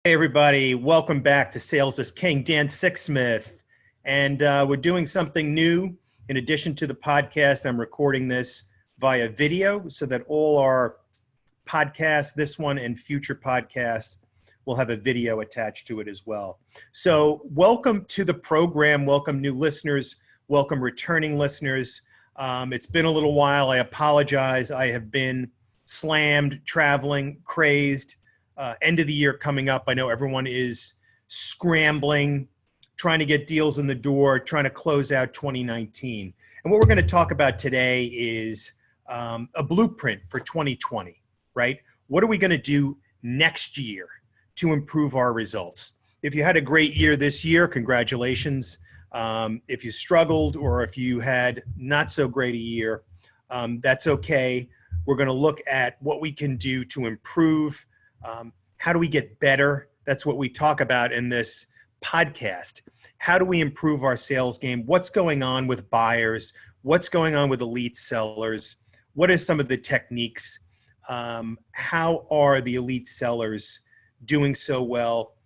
Hey everybody, welcome back to Sales is King. Dan Sixsmith, and we're doing something new. In addition to the podcast, I'm recording this via video so that all our podcasts, this one and future podcasts, will have a video attached to it as well. So welcome to the program, welcome new listeners, welcome returning listeners. It's been a little while, I apologize. I have been slammed, traveling, crazed. End of the year coming up. I know everyone is scrambling, trying to get deals in the door, trying to close out 2019. And what we're going to talk about today is a blueprint for 2020, right? What are we going to do next year to improve our results? If you had a great year this year, congratulations. If you struggled or if you had not so great a year, that's okay. We're going to look at what we can do to improve. How do we get better? That's what we talk about in this podcast. How do we improve our sales game? What's going on with buyers? What's going on with elite sellers? What are some of the techniques? How are the elite sellers doing so well?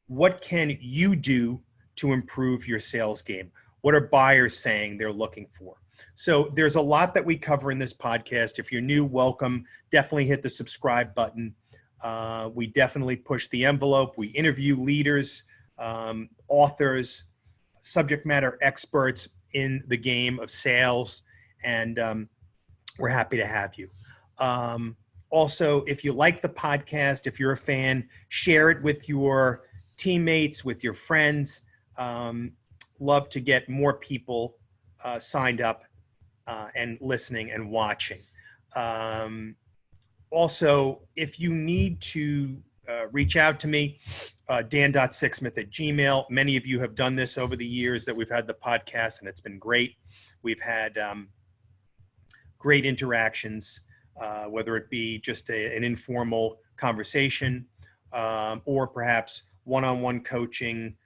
What can you do to improve your sales game? What are buyers saying they're looking for? So there's a lot that we cover in this podcast. If you're new, welcome. Definitely hit the subscribe button. We definitely push the envelope. We interview leaders, authors, subject matter experts in the game of sales, and we're happy to have you. Also, if you like the podcast, if you're a fan, share it with your teammates, with your friends. Love to get more people signed up and listening and watching. Also, if you need to reach out to me, dan.sixsmith@gmail. Many of you have done this over the years that we've had the podcast, and it's been great. We've had great interactions, whether it be just an informal conversation or perhaps one-on-one coaching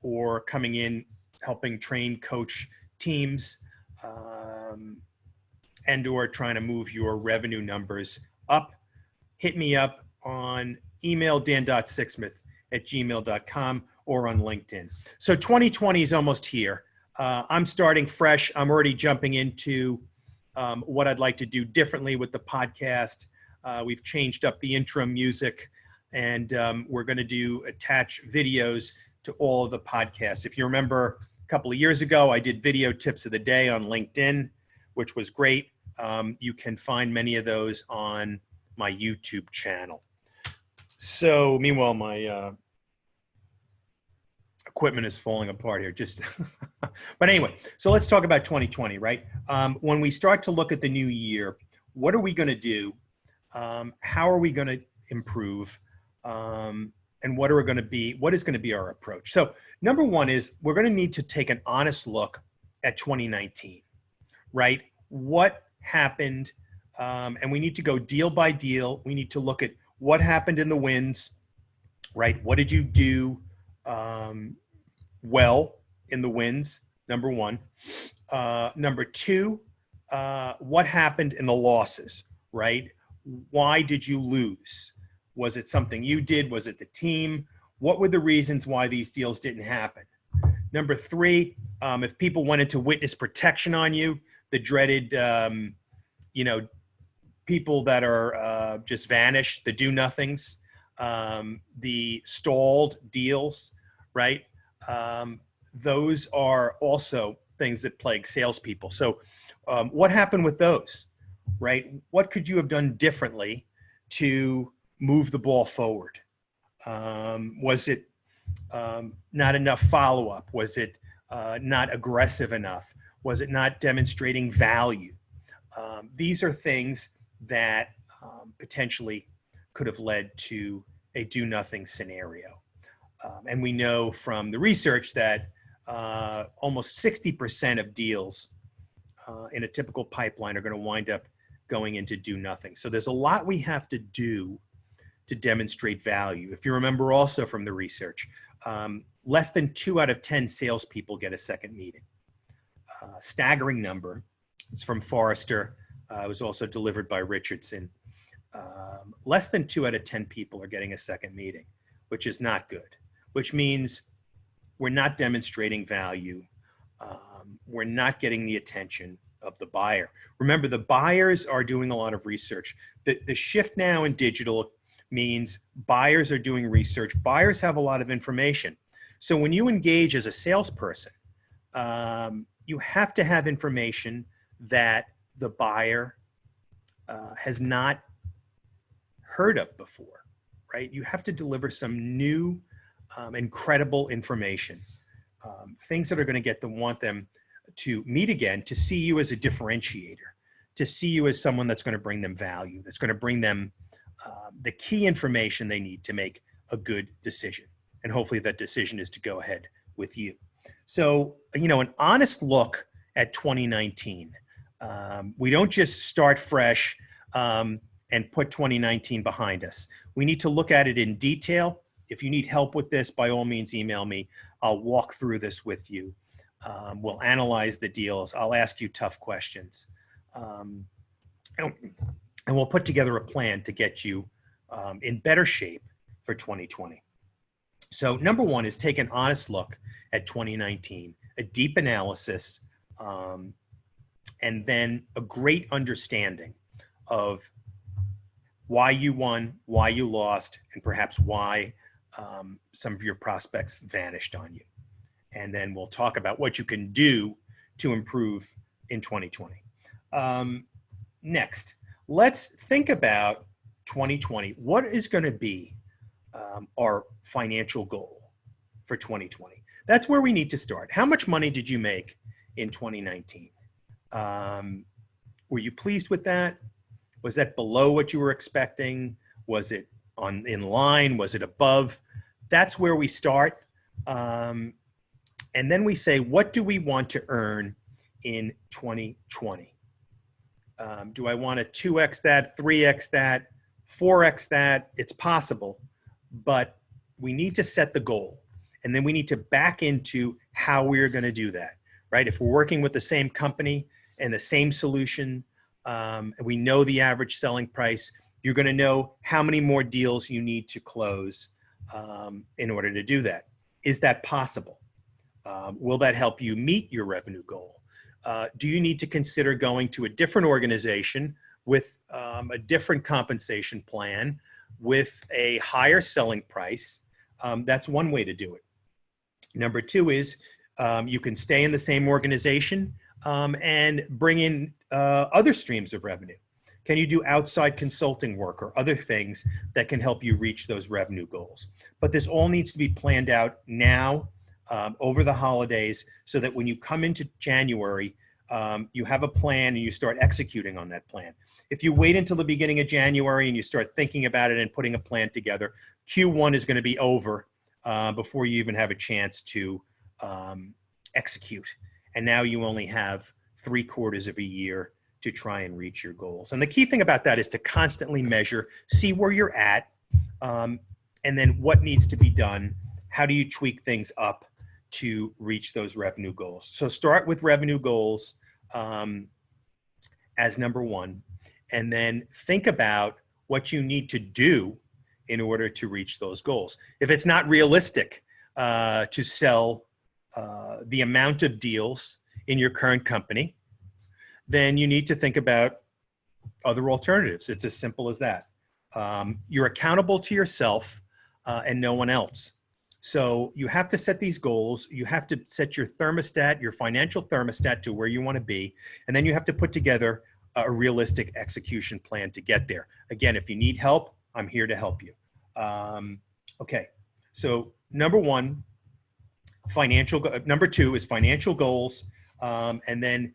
or coming in, helping train coach teams, and or trying to move your revenue numbers up. Hit me up on email, dan.sixsmith@gmail.com, or on LinkedIn. So 2020 is almost here. I'm starting fresh. I'm already jumping into what I'd like to do differently with the podcast. We've changed up the intro music, and we're going to attach videos to all of the podcasts. If you remember a couple of years ago, I did video tips of the day on LinkedIn, which was great. You can find many of those on my YouTube channel. So meanwhile, my equipment is falling apart here. But anyway, so let's talk about 2020, right? When we start to look at the new year, what are we going to do? How are we going to improve? And what is going to be our approach? So number one is we're going to need to take an honest look at 2019, right? What happened? And we need to go deal by deal. We need to look at what happened in the wins, right? What did you do well in the wins? Number one. Number two, what happened in the losses, right? Why did you lose? Was it something you did? Was it the team? What were the reasons why these deals didn't happen? Number three, if people went into witness protection on you, the dreaded, people that are just vanished, the do-nothings, the stalled deals, right? Those are also things that plague salespeople. So what happened with those, right? What could you have done differently to move the ball forward? Was it not enough follow-up? Was it not aggressive enough? Was it not demonstrating value? These are things that potentially could have led to a do-nothing scenario. And we know from the research that almost 60% of deals in a typical pipeline are going to wind up going into do-nothing. So there's a lot we have to do to demonstrate value. If you remember also from the research, less than 2 out of 10 salespeople get a second meeting. Staggering number. It's from Forrester. It was also delivered by Richardson. Less than 2 out of 10 people are getting a second meeting. which is not good, which means we're not demonstrating value. We're not getting the attention of the buyer. Remember, the buyers are doing a lot of research. The shift now in digital means buyers are doing research. Buyers have a lot of information. So when you engage as a salesperson, you have to have information that the buyer has not heard of before, right? You have to deliver some new, incredible information, things that are going to get them, want them to meet again, to see you as a differentiator, to see you as someone that's going to bring them value, that's going to bring them the key information they need to make a good decision. And hopefully that decision is to go ahead with you. So, you know, an honest look at 2019. We don't just start fresh and put 2019 behind us. We need to look at it in detail. If you need help with this, by all means, email me. I'll walk through this with you. We'll analyze the deals. I'll ask you tough questions. And we'll put together a plan to get you in better shape for 2020. So number one is take an honest look at 2019, a deep analysis, and then a great understanding of why you won, why you lost, and perhaps why some of your prospects vanished on you. And then we'll talk about what you can do to improve in 2020. Next, let's think about 2020. What is going to be our financial goal for 2020? That's where we need to start. How much money did you make in 2019? Were you pleased with that? Was that below what you were expecting? Was it in line? Was it above? That's where we start. And then we say, what do we want to earn in 2020? Do I want to 2x that, 3x that, 4x that? It's possible, but we need to set the goal. And then we need to back into how we're going to do that, right? If we're working with the same company and the same solution, and we know the average selling price, you're going to know how many more deals you need to close in order to do that. Is that possible? Will that help you meet your revenue goal? Do you need to consider going to a different organization with a different compensation plan, with a higher selling price? That's one way to do it. Number two is you can stay in the same organization and bring in other streams of revenue. Can you do outside consulting work or other things that can help you reach those revenue goals? But this all needs to be planned out now over the holidays so that when you come into January, you have a plan and you start executing on that plan. If you wait until the beginning of January and you start thinking about it and putting a plan together, Q1 is going to be over before you even have a chance to execute. And now you only have 3/4 of a year to try and reach your goals. And the key thing about that is to constantly measure, see where you're at, and then what needs to be done. How do you tweak things up to reach those revenue goals? So start with revenue goals as number one, and then think about what you need to do in order to reach those goals. If it's not realistic to sell the amount of deals in your current company, then you need to think about other alternatives. It's as simple as that. You're accountable to yourself and no one else. So you have to set these goals. You have to set your thermostat, your financial thermostat to where you want to be. And then you have to put together a realistic execution plan to get there. Again, if you need help, I'm here to help you. Okay, so number one, number two is financial goals, and then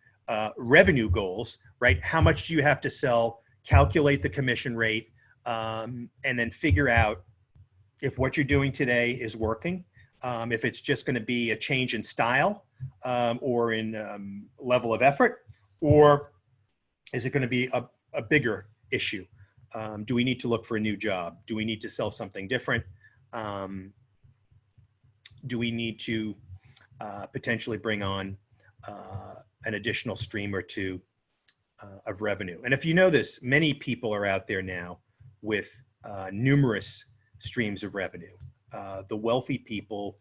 revenue goals, right? How much do you have to sell? Calculate the commission rate, and then figure out if what you're doing today is working, if it's just going to be a change in style or in level of effort, or is it going to be a bigger issue? Do we need to look for a new job? Do we need to sell something different? Do we need to potentially bring on an additional stream or two of revenue? And if you know this, many people are out there now with numerous streams of revenue. The wealthy people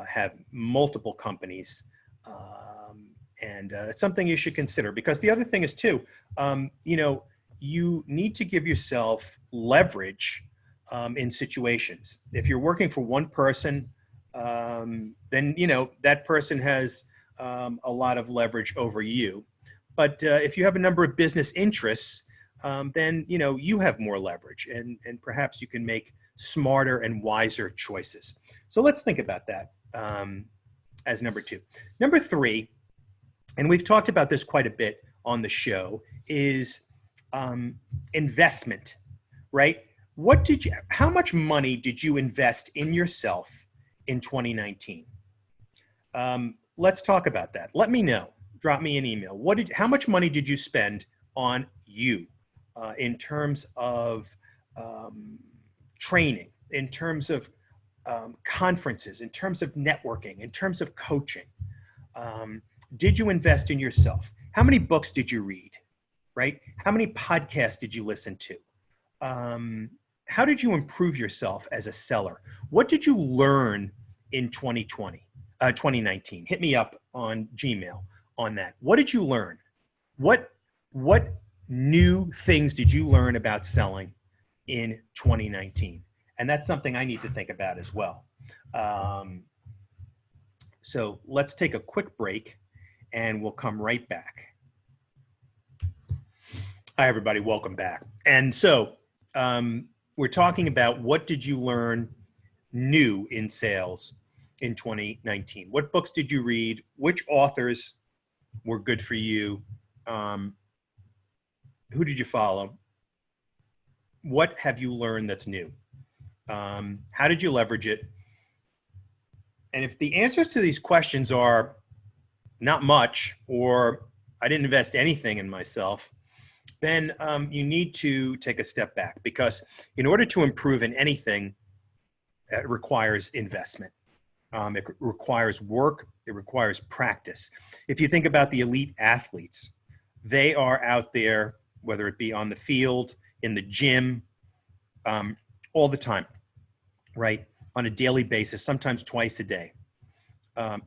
have multiple companies. And it's something you should consider, because the other thing is too, you need to give yourself leverage in situations. If you're working for one person, then that person has a lot of leverage over you. But if you have a number of business interests, then you have more leverage, and perhaps you can make smarter and wiser choices. So let's think about that as number two. Number three, and we've talked about this quite a bit on the show, is investment, right? How much money did you invest in yourself in 2019? Let's talk about that. Let me know. Drop me an email. How much money did you spend on you in terms of training, in terms of conferences, in terms of networking, in terms of coaching? Did you invest in yourself? How many books did you read, right? How many podcasts did you listen to? How did you improve yourself as a seller? What did you learn in 2019? Hit me up on Gmail on that. What did you learn? What new things did you learn about selling in 2019? And that's something I need to think about as well. So let's take a quick break and we'll come right back. Hi, everybody. Welcome back. And so we're talking about what did you learn new in sales in 2019? What books did you read? Which authors were good for you? Who did you follow? What have you learned that's new? How did you leverage it? And if the answers to these questions are not much, or I didn't invest anything in myself, then you need to take a step back, because in order to improve in anything, it requires investment. It requires work. It requires practice. If you think about the elite athletes, they are out there, whether it be on the field, in the gym, all the time, right? On a daily basis, sometimes twice a day,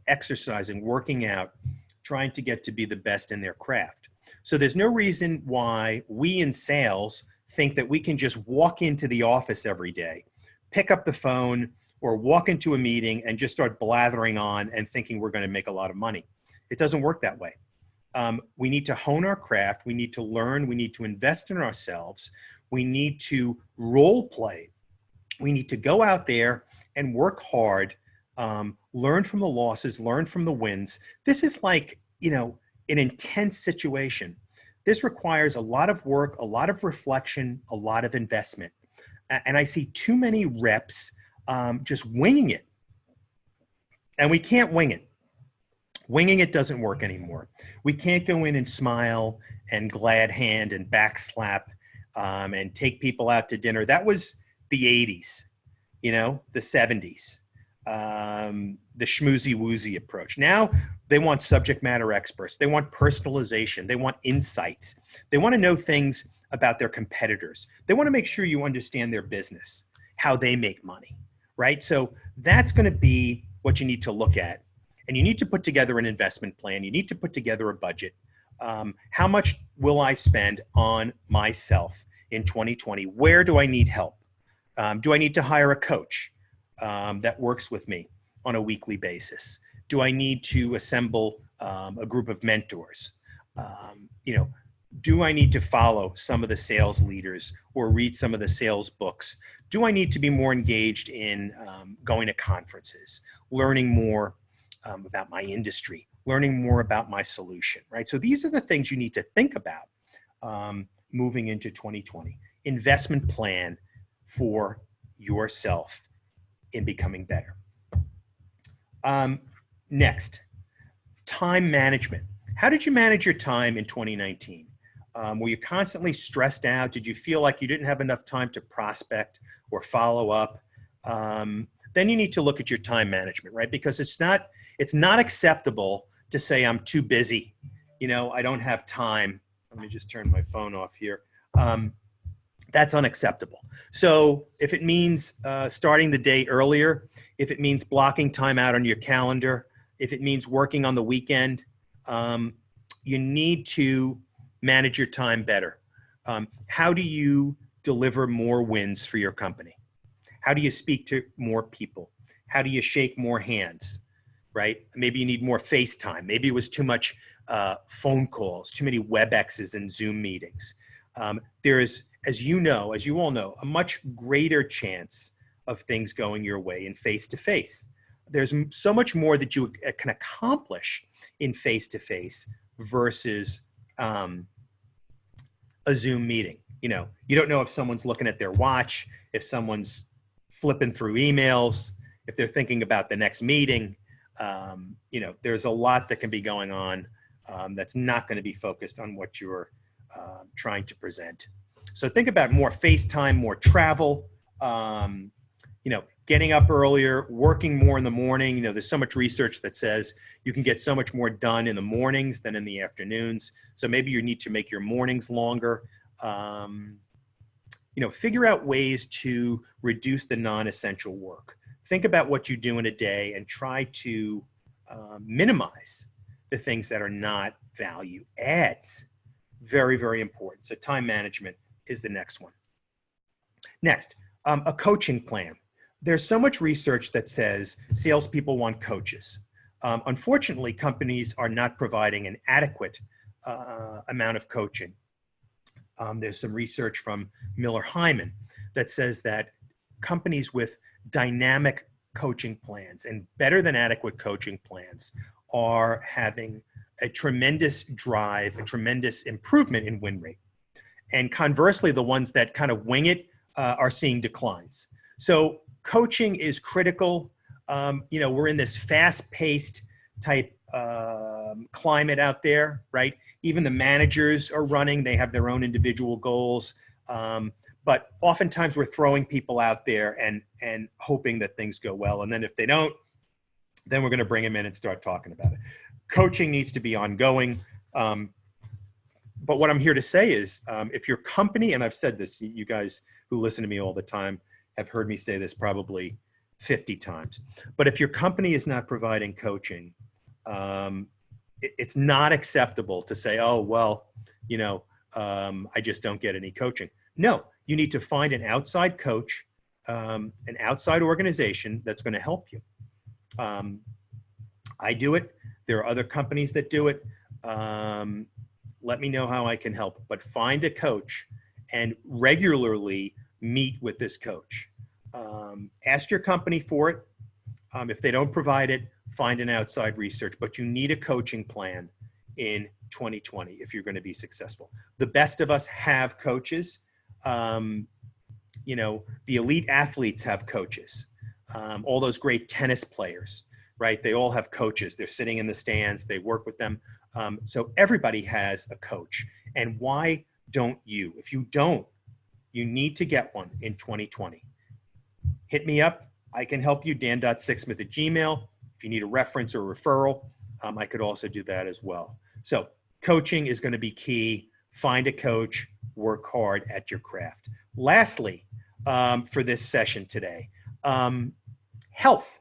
exercising, working out, trying to get to be the best in their craft. So there's no reason why we in sales think that we can just walk into the office every day, pick up the phone, or walk into a meeting and just start blathering on and thinking we're going to make a lot of money. It doesn't work that way. We need to hone our craft. We need to learn. We need to invest in ourselves. We need to role play. We need to go out there and work hard, learn from the losses, learn from the wins. This is like, an intense situation. This requires a lot of work, a lot of reflection, a lot of investment. And I see too many reps just winging it. And we can't wing it. Winging it doesn't work anymore. We can't go in and smile and glad hand and backslap and take people out to dinner. That was the 80s, the 70s, the schmoozy woozy approach. Now they want subject matter experts. They want personalization. They want insights. They want to know things about their competitors. They want to make sure you understand their business, how they make money, right? So that's going to be what you need to look at. And you need to put together an investment plan. You need to put together a budget. How much will I spend on myself in 2020? Where do I need help? Do I need to hire a coach that works with me on a weekly basis? Do I need to assemble a group of mentors? Do I need to follow some of the sales leaders or read some of the sales books? Do I need to be more engaged in going to conferences, learning more about my industry, learning more about my solution, right? So these are the things you need to think about moving into 2020. Investment plan for yourself in becoming better. Next, time management. How did you manage your time in 2019? Were you constantly stressed out? Did you feel like you didn't have enough time to prospect or follow up? Then you need to look at your time management, right? Because it's not acceptable to say I'm too busy. I don't have time. Let me just turn my phone off here. That's unacceptable. So if it means starting the day earlier, if it means blocking time out on your calendar, if it means working on the weekend, you need to manage your time better. How do you deliver more wins for your company? How do you speak to more people? How do you shake more hands, right? Maybe you need more FaceTime. Maybe it was too much phone calls, too many WebExes and Zoom meetings. There is, as you all know, a much greater chance of things going your way in face-to-face. There's so much more that you can accomplish in face-to-face versus a Zoom meeting. You don't know if someone's looking at their watch, if someone's flipping through emails, if they're thinking about the next meeting. There's a lot that can be going on that's not going to be focused on what you're trying to present. So think about more FaceTime, more travel, getting up earlier, working more in the morning. There's so much research that says you can get so much more done in the mornings than in the afternoons. So maybe you need to make your mornings longer. Figure out ways to reduce the non-essential work. Think about what you do in a day and try to minimize the things that are not value adds. Very, very important. So time management is the next one. Next, a coaching plan. There's so much research that says salespeople want coaches. Unfortunately, companies are not providing an adequate amount of coaching. There's some research from Miller Heiman that says that companies with dynamic coaching plans and better than adequate coaching plans are having a tremendous drive, a tremendous improvement in win rate. And conversely, the ones that kind of wing it are seeing declines. So coaching is critical. We're in this fast-paced type climate out there, right? Even the managers are running. They have their own individual goals. But oftentimes we're throwing people out there and hoping that things go well. And then if they don't, then we're going to bring them in and start talking about it. Coaching needs to be ongoing. But what I'm here to say is if your company, and I've said this, you guys who listen to me all the time have heard me say this probably 50 times. But if your company is not providing coaching, it's not acceptable to say, oh, well, I just don't get any coaching. No, you need to find an outside coach, an outside organization that's going to help you. I do it. There are other companies that do it. Let me know how I can help. But find a coach and regularly meet with this coach. Ask your company for it. If they don't provide it, find an outside research. But you need a coaching plan in 2020 if you're going to be successful. The best of us have coaches. The elite athletes have coaches. All those great tennis players, right? They all have coaches. They're sitting in the stands. They work with them. So everybody has a coach. And why don't you? If you don't, you need to get one in 2020. Hit me up. I can help you, dan.sixsmith@gmail. If you need a reference or referral, I could also do that as well. So coaching is going to be key. Find a coach. Work hard at your craft. Lastly, for this session today, health.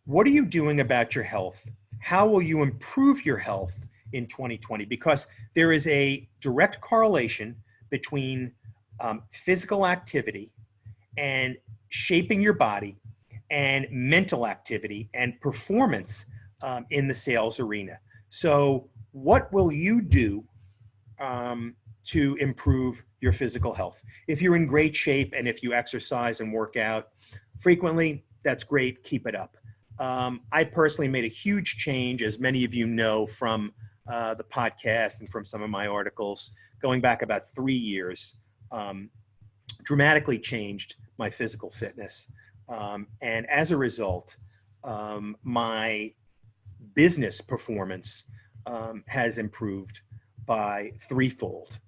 What are you doing about your health? How will you improve your health in 2020? Because there is a direct correlation between physical activity and shaping your body and mental activity and performance in the sales arena. So what will you do to improve your physical health? If you're in great shape and if you exercise and work out frequently, that's great. Keep it up. I personally made a huge change, as many of you know from the podcast and from some of my articles, going back about 3 years, dramatically changed my physical fitness. And as a result, my business performance has improved by threefold.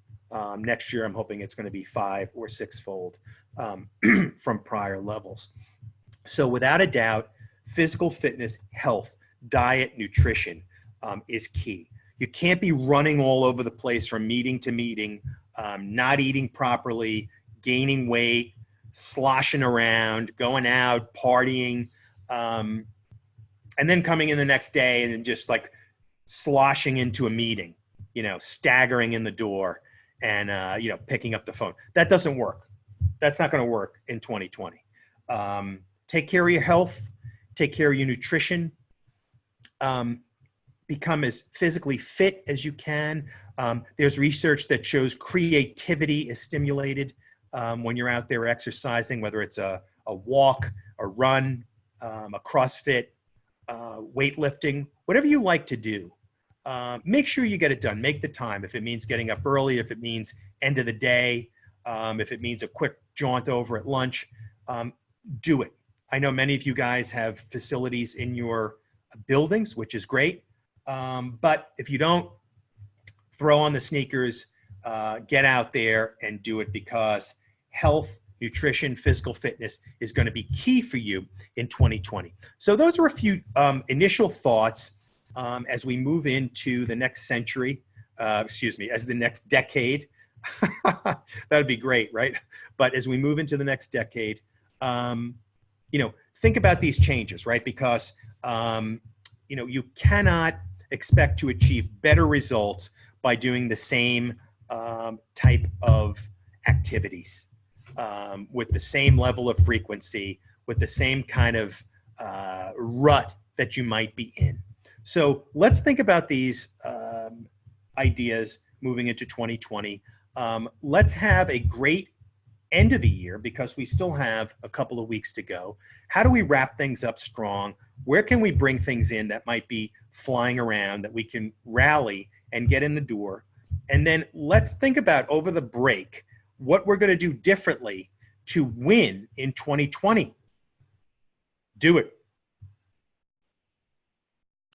Next year, I'm hoping it's going to be 5 or 6-fold from prior levels. So without a doubt, physical fitness, health, diet, nutrition is key. You can't be running all over the place from meeting to meeting not eating properly, gaining weight, sloshing around, going out, partying, and then coming in the next day and just like sloshing into a meeting, staggering in the door and, picking up the phone. That doesn't work. That's not going to work in 2020. Take care of your health, take care of your nutrition, become as physically fit as you can. There's research that shows creativity is stimulated when you're out there exercising, whether it's a walk, a run, a CrossFit, weightlifting, whatever you like to do. Make sure you get it done. Make the time. If it means getting up early, if it means end of the day, if it means a quick jaunt over at lunch, do it. I know many of you guys have facilities in your buildings, which is great. But if you don't, throw on the sneakers, get out there and do it, because health, nutrition, physical fitness is going to be key for you in 2020. So those are a few initial thoughts as we move into the next century, as the next decade. That would be great, right? But as we move into the next decade, think about these changes, right? Because, you cannot expect to achieve better results by doing the same type of activities with the same level of frequency, with the same kind of rut that you might be in. So let's think about these ideas moving into 2020. Let's have a great end of the year, because we still have a couple of weeks to go. How do we wrap things up strong? Where can we bring things in that might be flying around that we can rally and get in the door? And then let's think about over the break what we're going to do differently to win in 2020. Do it.